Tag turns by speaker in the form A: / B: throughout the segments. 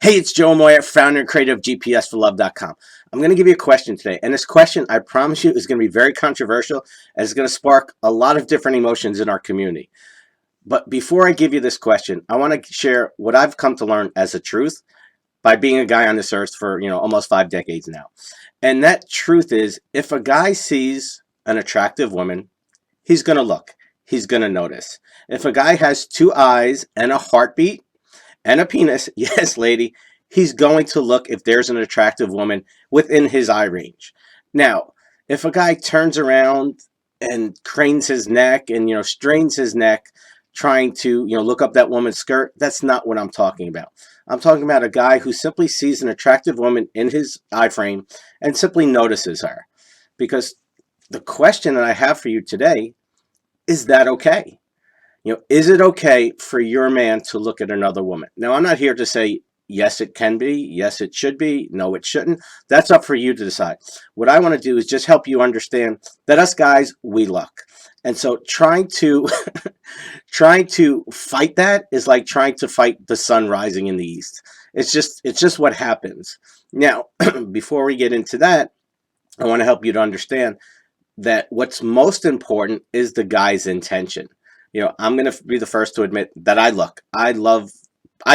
A: Hey, it's Joe Amoia, founder and creator of GPSforlove.com. I'm going to give you a question today. And this question, I promise you, is going to be very controversial and it's going to spark a lot of different emotions in our community. But before I give you this question, I want to share what I've come to learn as a truth by being a guy on this earth for, almost 5 decades now. And that truth is, if a guy sees an attractive woman, he's going to look. He's going to notice. If a guy has two eyes and a heartbeat, and a penis, yes, lady, he's going to look if there's an attractive woman within his eye range. Now, if a guy turns around and cranes his neck and, strains his neck trying to, look up that woman's skirt, that's not what I'm talking about. I'm talking about a guy who simply sees an attractive woman in his eye frame and simply notices her. Because the question that I have for you today, is that okay? Is it okay for your man to look at another woman? Now, I'm not here to say, yes, it can be, yes, it should be, no, it shouldn't. That's up for you to decide. What I want to do is just help you understand that us guys, we look. And so trying to trying to fight that is like trying to fight the sun rising in the east. It's just what happens. Now, before we get into that, I want to help you to understand that what's most important is the guy's intention. I'm going to be the first to admit that I look. I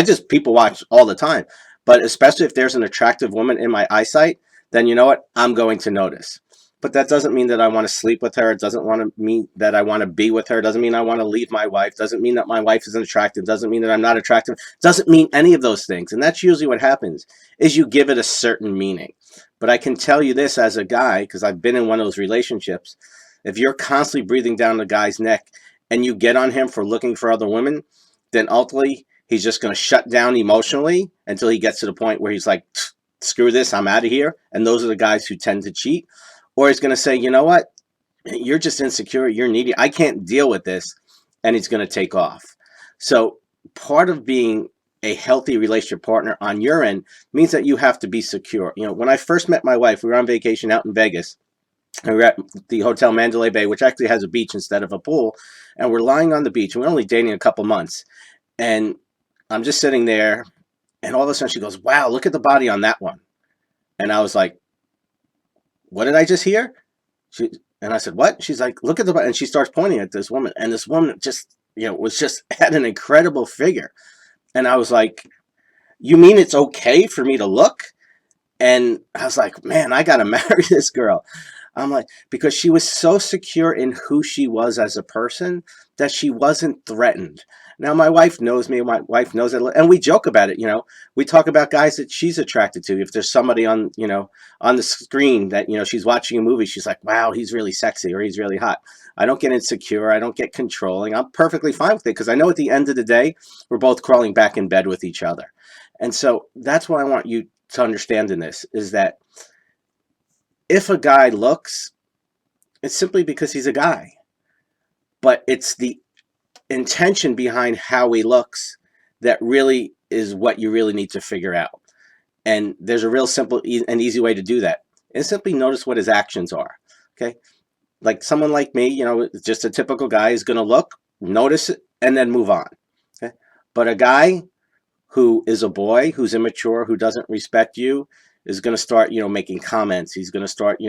A: just people watch all the time. But especially if there's an attractive woman in my eyesight, then you know what? I'm going to notice. But that doesn't mean that I want to sleep with her. It doesn't want to mean that I want to be with her. It doesn't mean I want to leave my wife. It doesn't mean that my wife isn't attractive. It doesn't mean that I'm not attractive. It doesn't mean any of those things. And that's usually what happens is you give it a certain meaning. But I can tell you this as a guy, because I've been in one of those relationships, if you're constantly breathing down the guy's neck, and you get on him for looking for other women, then ultimately he's just going to shut down emotionally until he gets to the point where he's like, screw this, I'm out of here. And those are the guys who tend to cheat. Or he's going to say, you know what? You're just insecure. You're needy. I can't deal with this. And he's going to take off. So part of being a healthy relationship partner on your end means that you have to be secure. When I first met my wife, we were on vacation out in Vegas. And we're at the Hotel Mandalay Bay, which actually has a beach instead of a pool. And we're lying on the beach. And we're only dating a couple months. And I'm just sitting there. And all of a sudden she goes, wow, look at the body on that one. And I was like, what did I just hear? And I said, what? She's like, look at the body. And she starts pointing at this woman. And this woman just, was just had an incredible figure. And I was like, you mean it's okay for me to look? And I was like, man, I got to marry this girl. I'm like, because she was so secure in who she was as a person that she wasn't threatened. Now, my wife knows me. My wife knows it. And we joke about it. We talk about guys that she's attracted to. If there's somebody on the screen that, she's watching a movie, she's like, wow, he's really sexy or he's really hot. I don't get insecure. I don't get controlling. I'm perfectly fine with it because I know at the end of the day, we're both crawling back in bed with each other. And so that's what I want you to understand in this is that if a guy looks, it's simply because he's a guy. But it's the intention behind how he looks that really is what you really need to figure out. And there's a real simple and easy way to do that. And simply notice what his actions are. Okay? Like someone like me, just a typical guy is going to look, notice it, and then move on. Okay? But a guy who is a boy, who's immature, who doesn't respect you, is going to start, making comments. He's going to start,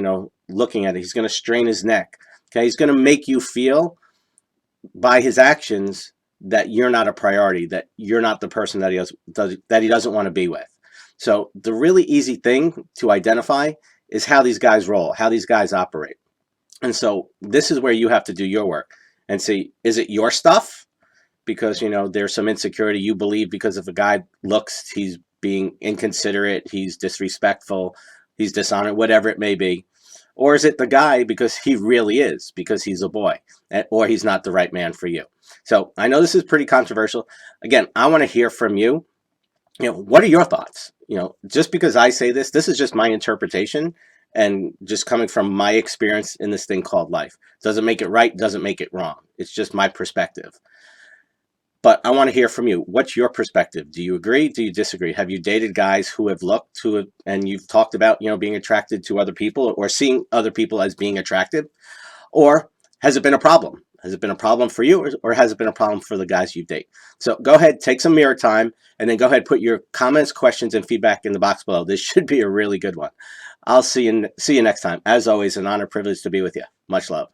A: looking at it. He's going to strain his neck. Okay. He's going to make you feel by his actions that you're not a priority, that you're not the person that he doesn't want to be with. So the really easy thing to identify is how these guys roll, how these guys operate. And so this is where you have to do your work and see, is it your stuff? Because, there's some insecurity you believe because if a guy looks, he's being inconsiderate, he's disrespectful, he's dishonored, whatever it may be. Or is it the guy because he really is, because he's a boy, or he's not the right man for you? So I know this is pretty controversial. Again, I want to hear from you. What are your thoughts? Just because I say this is just my interpretation and just coming from my experience in this thing called life. Doesn't make it right, doesn't make it wrong. It's just my perspective. But I want to hear from you. What's your perspective? Do you agree? Do you disagree? Have you dated guys who have looked, and you've talked about, being attracted to other people or seeing other people as being attractive? Or has it been a problem? Has it been a problem for you, or has it been a problem for the guys you date? So go ahead, take some mirror time, and then go ahead, put your comments, questions, and feedback in the box below. This should be a really good one. I'll see you next time. As always, an honor, privilege to be with you. Much love.